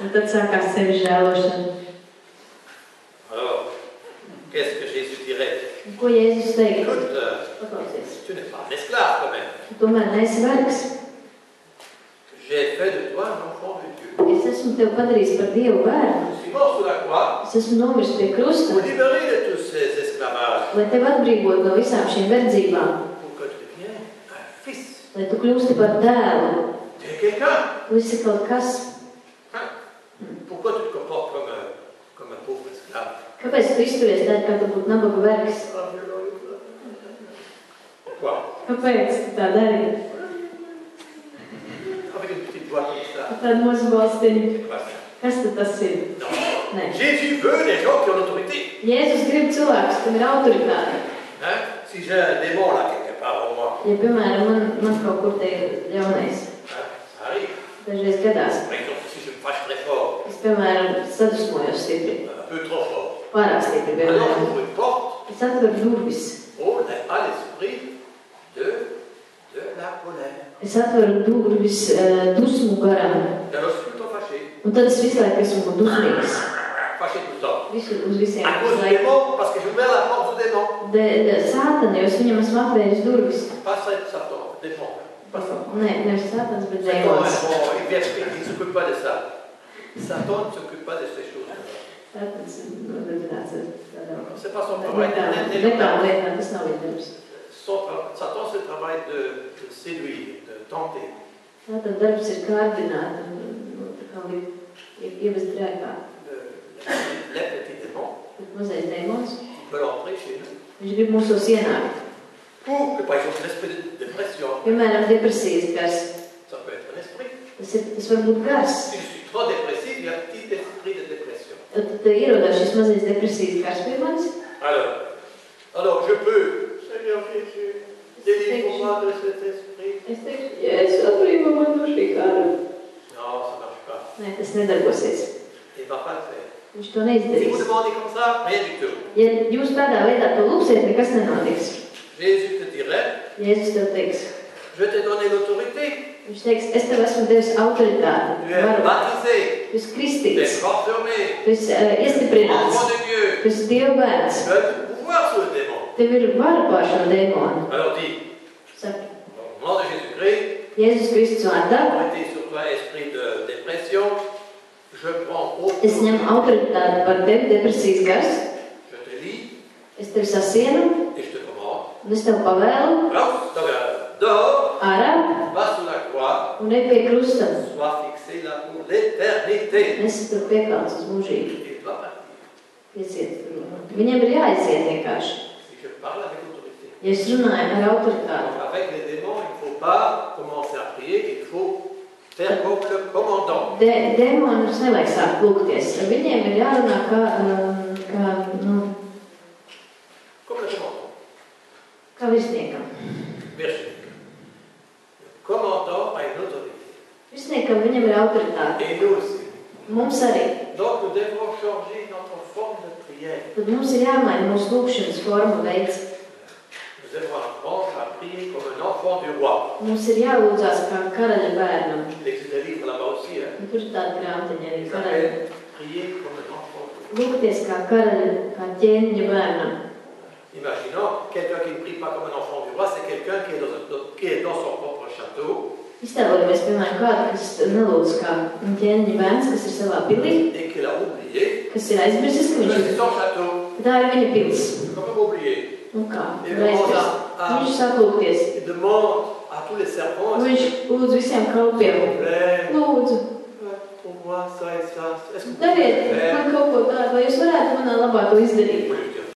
Un tad sākās sevi žēlošana. Alors, qu'est-ce que Jésus dirait? Ko Jēzus teica? Écoute, Paklausies. tu n'es pas un esclave quand même. Tu tomēr neesi vergs. J'ai fait de toi un enfant de Dieu. Es esmu tevi padarījis par Dievu bērnu. Je suis mort sous la croix Es esmu nomiris pie krusta, pour libérer de tous ces esclavages. lai tevi atbrīvotu no visām šīm verdzībām, Pour que tu deviennes un fils. lai tu kļūsti par dēlu. Tu es quelqu'un. Tu esi kaut kas. Hein? Pourquoi tu te comportes comme un pauvre esclave? Kāpēc tu izturies tā, kā tu būtu nabaga vergs? Pourquoi? Kāpēc tu tā dari? Avec une petite voix comme ça. Ar tādu mazu balstiņu. C'est quoi ça? Kas tad tas ir? Non. Nē. Jésus veut des gens qui ont l'autorité. Jēzus grib cilvēkus, kam ir autoritāte. Hein? Si j'ai un démon là quelque part en moi, Ja, piemēram, man kaut kur te ir ļaunais. hein? Ça arrive. Dažreiz gadās. Par exemple, si je me fâche très fort, Es, piemēram, sadusmojos stipri. un peu trop fort, Pārāk stipri, alors piemēram. j'ouvre une porte. Es atveru durvis. Oh, à l'esprit de la colère. Es atveru durvis dusmu garam. Et alors je suis tout le temps fâché. Un tad es visu laiku esmu dusmīgs. Fâché tout le temps. Uz visiem. À cause du démon, parce que je ouvert la porte du démon. Sātana, jo es viņam esmu atvēris durvis. Pas Satan, démon. Pas Satan. Nē, nevis sātans, bet Satan, dēmons. bon, il ne s'occupe pas de ça. Satan ne s'occupe pas de ces choses. Sātans nodarbināts ar tādām C'est pas son travail. lietām, tas nav viņa darbs. Satan, c'est le travail de séduire, de tenter. Sātana darbs ir kārdināt un tā kā ievest grēkā. Les petits démons, Bet mazais dēmons, ils veulent entrer chez nous. viņš grib mūsos ienākt. Ou, par exemple, l'esprit de dépression. Piemēram, depresijas gars. Ça peut être un esprit. Tas var būt gars. Si je suis trop dépressif, il y a un petit esprit de dépression. Tad ierodās šis mazais depresijas gars pie manis. Alors je peux, Seigneur Jésus, délivre-moi de cet esprit. Es teikšu, Jēzus, atbrīvo man no šī kara. Non, ça ne marche pas. Nē, tas nedarbosies. Il ne va pas le faire. Viņš to Si vous neizdarīs. demandez comme ça, rien du tout. Ja jūs tādā veidā to lūksiet, nekas nenotiks. Jésus te dirait, Jēzus tev teiks. je t'ai donné l'autorité. Viņš teiks, es tev esmu devis autoritāti. Tu es baptisé, Tu esi tu es kristīts. confirmé, Tu esi iestiprināts. enfant de Dieu. Tu esi Dieva bērns. Tu as du pouvoir sur le démon. Tev ir vara pār šo dēmonu. Alors dis, Saka, au nom de Jésus-Christ, Jēzus Kristus vārdā, autorité sur toi, esprit de dépression, je prends es autorité. ņemu autoritāti par tevi, depresijas gars. Je te lis Es tevi sasienu, et je te commande. un es tev pavēlu Dors, ārā va sous la croix, un ej pie krusta. sois fixé là pour l'éternité. Es tur piekalns uz mūžību. Et dois partir. Iesiet. Viņiem ir jāiziet vienkārši. Si je parle avec autorité. Ja es runāju ar autoritāti. Donc avec les démons, il ne faut pas commencer à prier, il faut faire comme le commandant. Dēmonus nevajag sākt lūgties. Ar viņiem ir jārunā kā Comme le commandant. kā virsniekam. Verset. Le commandant a une autorité. Virsniekam viņam ir autoritāte. Et nous aussi. Mums arī. Donc nous devons changer notre forme de prière. Tad mums ir jāmaina mūsu lūgšanas forma veids. Nous devons apprendre à prier comme un enfant du roi. Mums ir jālūdzās kā karaļa bērnam. Il existe des livres là-bas aussi. Hein. Un tur ir tāda grāmatiņa arī Il karaļa. s'appelle prier comme un enfant du roi. Lūgties kā karaļa, kā ķēniņa bērnam. Imaginons, quelqu'un qui ne prie pas comme un enfant du roi, c'est quelqu'un qui est dans son propre château Iztēlojamies, piemēram, kādu, kas nelūdz kā ķēniņa bērns, kas ir savā pilī, et qu'il a oublié kas ir aizmirsis, ka que viņš c'est ir. son château. Tā ir viņa pils. Comment oublier? Un kā? Il Viņš demande sāk lūgties. il demande à tous les serpents, Viņš lūdz visiem kalpiem. Lūdzu, pour moi, ça et ça. Est-ce que vous dariet pouvez man faire? kaut ko tādu, vai jūs varētu manā labā to izdarīt? Plus